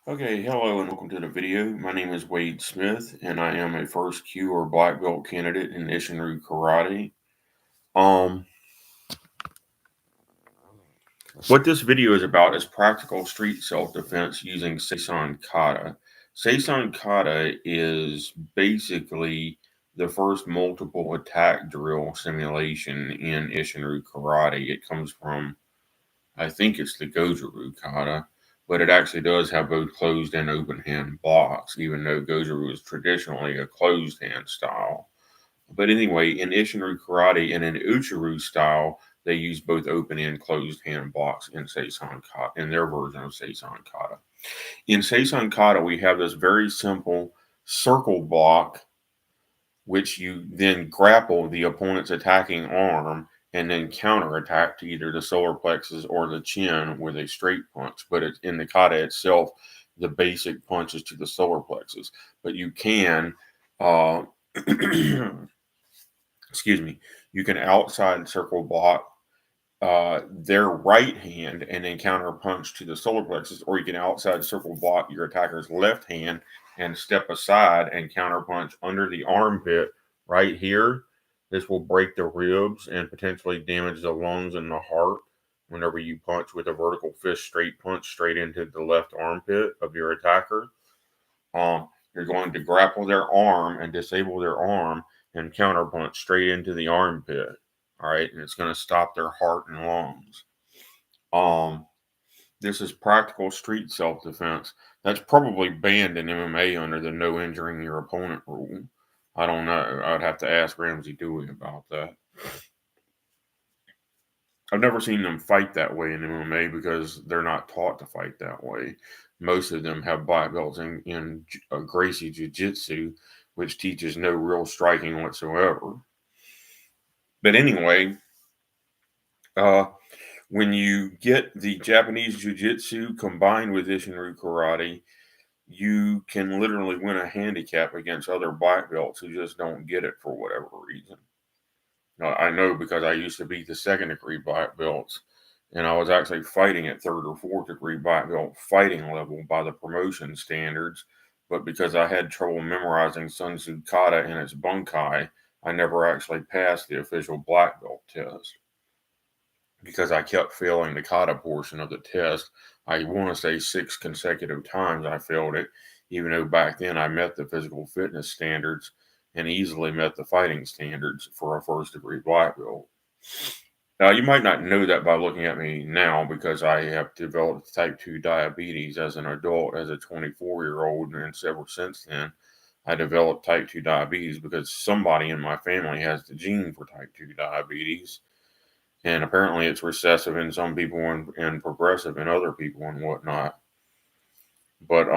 Okay, hello and welcome to the video. My name is Wade Smith, and I am a first Q or black belt candidate in Ishinru Karate. Um, what this video is about is practical street self-defense using Seisan Kata. Seisan Kata is basically the first multiple attack drill simulation in Ishinru Karate. It comes from, I think it's the Goju Kata, but it actually does have both closed and open hand blocks, even though Goju is traditionally a closed hand style. But anyway, in Ishinru Karate and in Uchiru style, they use both open and closed hand blocks in Seisan Kata, in their version of Seisan Kata. In Seisan Kata, we have this very simple circle block which you then grapple the opponent's attacking arm and then counterattack to either the solar plexus or the chin with a straight punch. But in the kata itself, the basic punch is to the solar plexus. But you can, uh, excuse me, you can outside circle block their right hand and then counter punch to the solar plexus, or you can outside circle block your attacker's left hand and step aside and counter punch under the armpit right here. This will break the ribs and potentially damage the lungs and the heart whenever you punch with a vertical fist straight punch straight into the left armpit of your attacker. You're going to grapple their arm and disable their arm and counterpunch straight into the armpit. All right, and it's going to stop their heart and lungs. This is practical street self-defense. That's probably banned in MMA under the no injuring your opponent rule. I don't know. I'd have to ask Ramsey Dewey about that. I've never seen them fight that way in MMA because they're not taught to fight that way. Most of them have black belts in Gracie Jiu-Jitsu, which teaches no real striking whatsoever. But anyway, when you get the Japanese Jiu-Jitsu combined with Ishinru Karate, you can literally win a handicap against other black belts who just don't get it for whatever reason. I know because I used to be the second degree black belts, and I was actually fighting at third or fourth degree black belt fighting level by the promotion standards. But because I had trouble memorizing Sun Tzu Kata and its bunkai, I never actually passed the official black belt test because I kept failing the kata portion of the test. I want to say 6 consecutive times I failed it, even though back then I met the physical fitness standards and easily met the fighting standards for a first degree black belt. Now, you might not know that by looking at me now because I have developed type 2 diabetes as an adult, as a 24-year-old, and ever since then, I developed type 2 diabetes because somebody in my family has the gene for type 2 diabetes. And apparently it's recessive in some people and progressive in other people and whatnot. But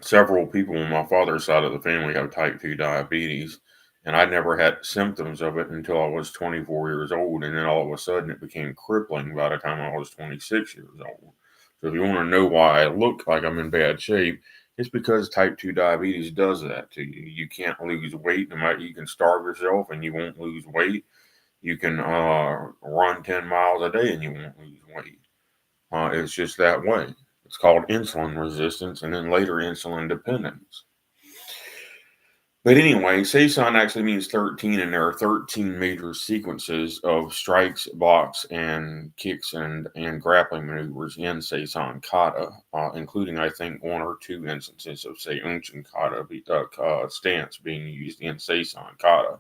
several people on my father's side of the family have type 2 diabetes, and I never had symptoms of it until I was 24 years old, and then all of a sudden it became crippling by the time I was 26 years old. So if you want to know why I look like I'm in bad shape, it's because type 2 diabetes does that to you. You can't lose weight. No matter, you can starve yourself and you won't lose weight. You can run 10 miles a day and you won't lose weight. It's just that way. It's called insulin resistance and then later insulin dependence. But anyway, Seisan actually means 13, and there are 13 major sequences of strikes, blocks, and kicks and grappling maneuvers in Seisan Kata, including, I think, 1 or 2 instances of Seisan Kata stance being used in Seisan Kata.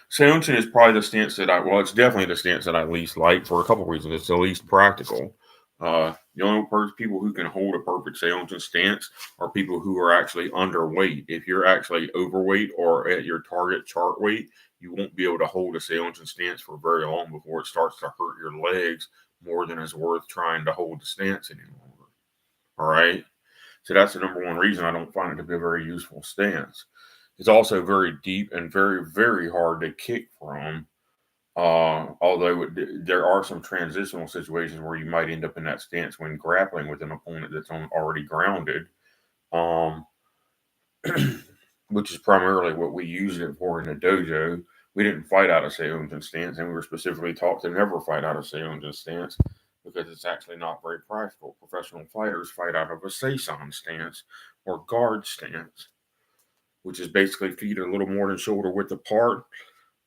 Seonchin is probably the stance that it's definitely the stance that I least like for a couple of reasons. It's the least practical. The only people who can hold a perfect Seonchin stance are people who are actually underweight. If you're actually overweight or at your target chart weight, you won't be able to hold a Seonchin stance for very long before it starts to hurt your legs more than it's worth trying to hold the stance any longer. All right. So that's the number one reason I don't find it to be a very useful stance. It's also very deep and very, very hard to kick from. Although there are some transitional situations where you might end up in that stance when grappling with an opponent that's already grounded, um, which is primarily what we use it for in the dojo. We didn't fight out of Seisan stance, and we were specifically taught to never fight out of Seisan stance because it's actually not very practical. Professional fighters fight out of a Seisan stance or guard stance, which is basically feet a little more than shoulder width apart.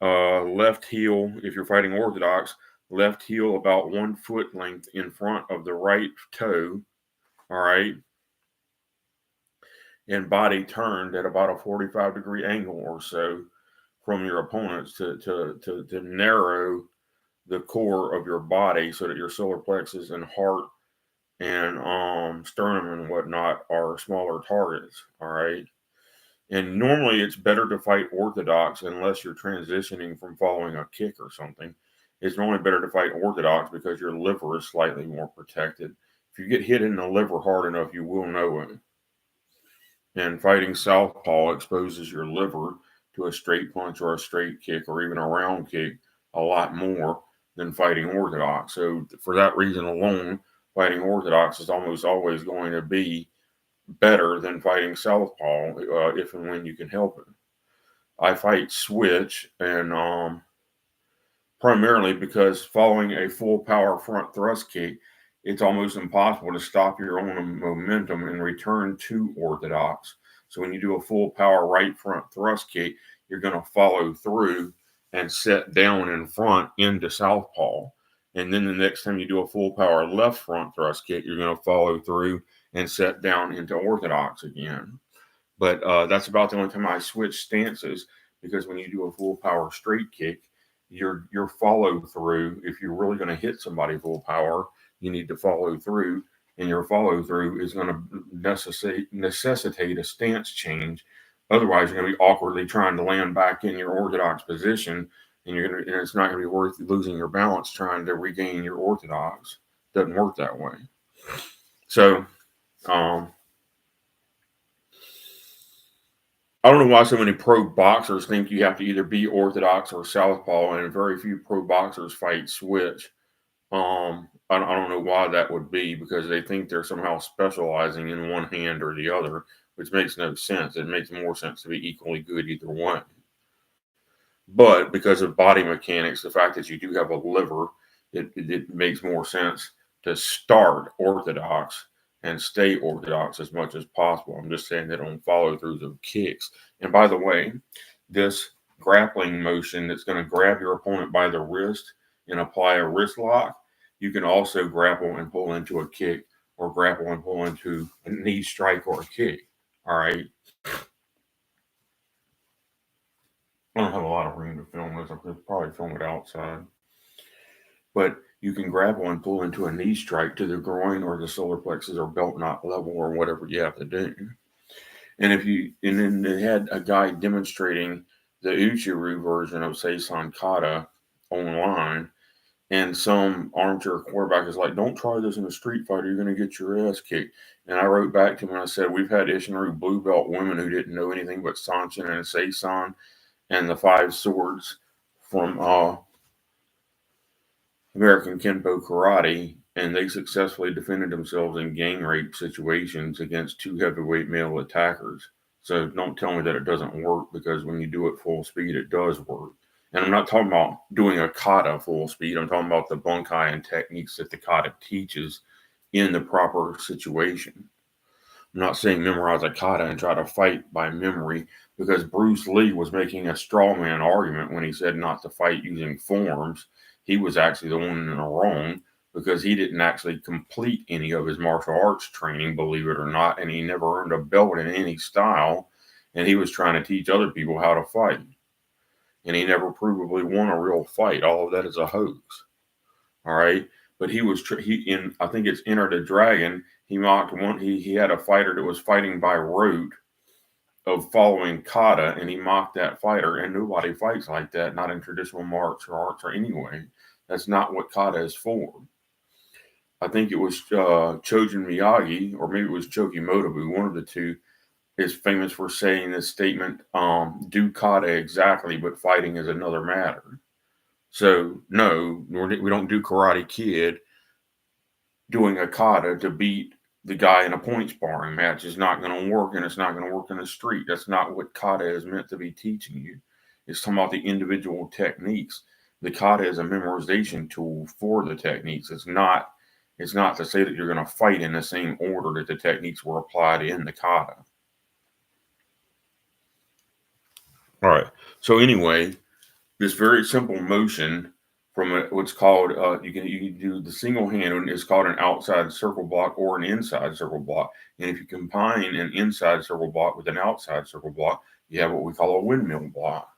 Left heel, if you're fighting orthodox, left heel about 1 foot length in front of the right toe. All right. And body turned at about a 45-degree angle or so from your opponents to narrow the core of your body so that your solar plexus and heart and sternum and whatnot are smaller targets. All right. And normally it's better to fight orthodox unless you're transitioning from following a kick or something. It's normally better to fight orthodox because your liver is slightly more protected. If you get hit in the liver hard enough, you will know it. And fighting southpaw exposes your liver to a straight punch or a straight kick or even a round kick a lot more than fighting orthodox. So for that reason alone, fighting orthodox is almost always going to be better than fighting southpaw if and when you can help it. I fight switch, and primarily because following a full power front thrust kick, it's almost impossible to stop your own momentum and return to orthodox. So when you do a full power right front thrust kick, you're going to follow through and set down in front into southpaw. And then the next time you do a full power left front thrust kick, you're going to follow through and set down into orthodox again. But that's about the only time I switch stances, because when you do a full power straight kick, your follow through, if you're really going to hit somebody full power, you need to follow through, and your follow through is going to necessitate a stance change. Otherwise, you're going to be awkwardly trying to land back in your orthodox position, and it's not going to be worth losing your balance trying to regain your orthodox. Doesn't work that way. So, I don't know why so many pro boxers think you have to either be orthodox or southpaw, and very few pro boxers fight switch. I don't know why that would be, because they think they're somehow specializing in one hand or the other, which makes no sense. It makes more sense to be equally good either way. But because of body mechanics, the fact that you do have a liver, it makes more sense to start orthodox and stay orthodox as much as possible. I'm just saying that on follow throughs of kicks. And by the way, this grappling motion that's going to grab your opponent by the wrist and apply a wrist lock, you can also grapple and pull into a kick, or grapple and pull into a knee strike or a kick. All right. I don't have a lot of room to film this. I could probably film it outside. But you can grapple and pull into a knee strike to the groin or the solar plexus or belt knot level or whatever you have to do. And then they had a guy demonstrating the Uchiru version of Seisan Kata online, and some armchair quarterback is like, "Don't try this in a street fight, or you're going to get your ass kicked." And I wrote back to him and I said, "We've had Ishinru blue belt women who didn't know anything but Sanchin and Seisan and the five swords from American Kenpo Karate, and they successfully defended themselves in gang rape situations against two heavyweight male attackers. So don't tell me that it doesn't work, because when you do it full speed, it does work." And I'm not talking about doing a kata full speed. I'm talking about the bunkai and techniques that the kata teaches in the proper situation. I'm not saying memorize a kata and try to fight by memory, because Bruce Lee was making a straw man argument when he said not to fight using forms. He was actually the one in the wrong, because he didn't actually complete any of his martial arts training, believe it or not, and he never earned a belt in any style, and he was trying to teach other people how to fight. And he never provably won a real fight. All of that is a hoax. All right. But I think it's Enter the Dragon. He mocked one. He had a fighter that was fighting by rote of following kata, and he mocked that fighter. And nobody fights like that, not in traditional martial arts or anyway. That's not what kata is for. I think it was Chojin Miyagi, or maybe it was Choki Motobu, one of the two, is famous for saying this statement: "Do kata exactly, but fighting is another matter." So no, we don't do Karate Kid doing a kata to beat the guy in a point sparring match. Is not going to work, and it's not going to work in the street. That's not what kata is meant to be teaching you. It's talking about the individual techniques. The kata is a memorization tool for the techniques. It's not to say that you're going to fight in the same order that the techniques were applied in the kata. All right. So anyway, this very simple motion from what's called you can do the single hand, and it's called an outside circle block or an inside circle block. And if you combine an inside circle block with an outside circle block, you have what we call a windmill block,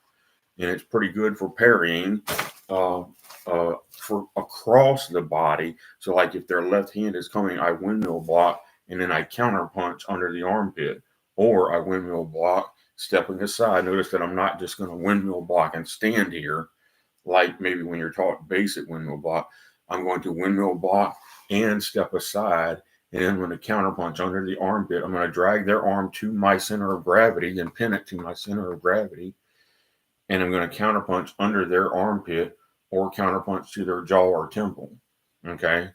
and it's pretty good for parrying for across the body. So like if their left hand is coming, I windmill block and then I counter punch under the armpit, or I windmill block stepping aside. Notice that I'm not just going to windmill block and stand here like maybe when you're taught basic windmill block. I'm going to windmill block and step aside, and then I'm going to counter punch under the armpit. I'm going to drag their arm to my center of gravity and pin it to my center of gravity, and I'm going to counter punch under their armpit or counter punch to their jaw or temple. Okay.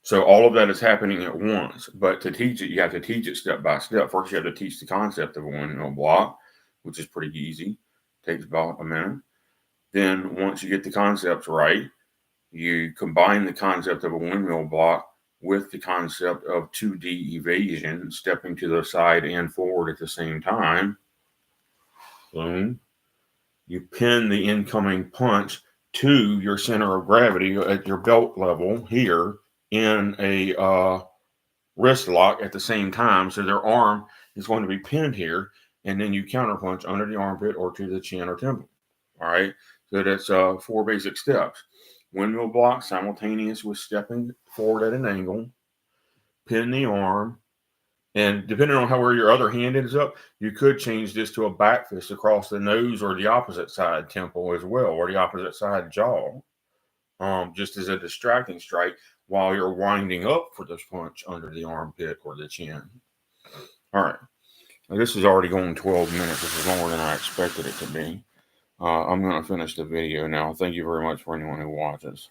So all of that is happening at once, but to teach it, you have to teach it step by step. First, you have to teach the concept of a windmill block, which is pretty easy. Takes about a minute. Then once you get the concepts right, you combine the concept of a windmill block with the concept of 2D evasion, stepping to the side and forward at the same time. Boom. You pin the incoming punch to your center of gravity at your belt level here in a wrist lock at the same time. So their arm is going to be pinned here, and then you counterpunch under the armpit or to the chin or temple. All right. So that's 4 basic steps. Windmill block simultaneous with stepping forward at an angle, pin the arm, and depending on where your other hand ends up, you could change this to a back fist across the nose or the opposite side temple as well, or the opposite side jaw, just as a distracting strike while you're winding up for this punch under the armpit or the chin. All right. Now, this is already going 12 minutes, which is longer than I expected it to be. I'm going to finish the video now. Thank you very much for anyone who watches.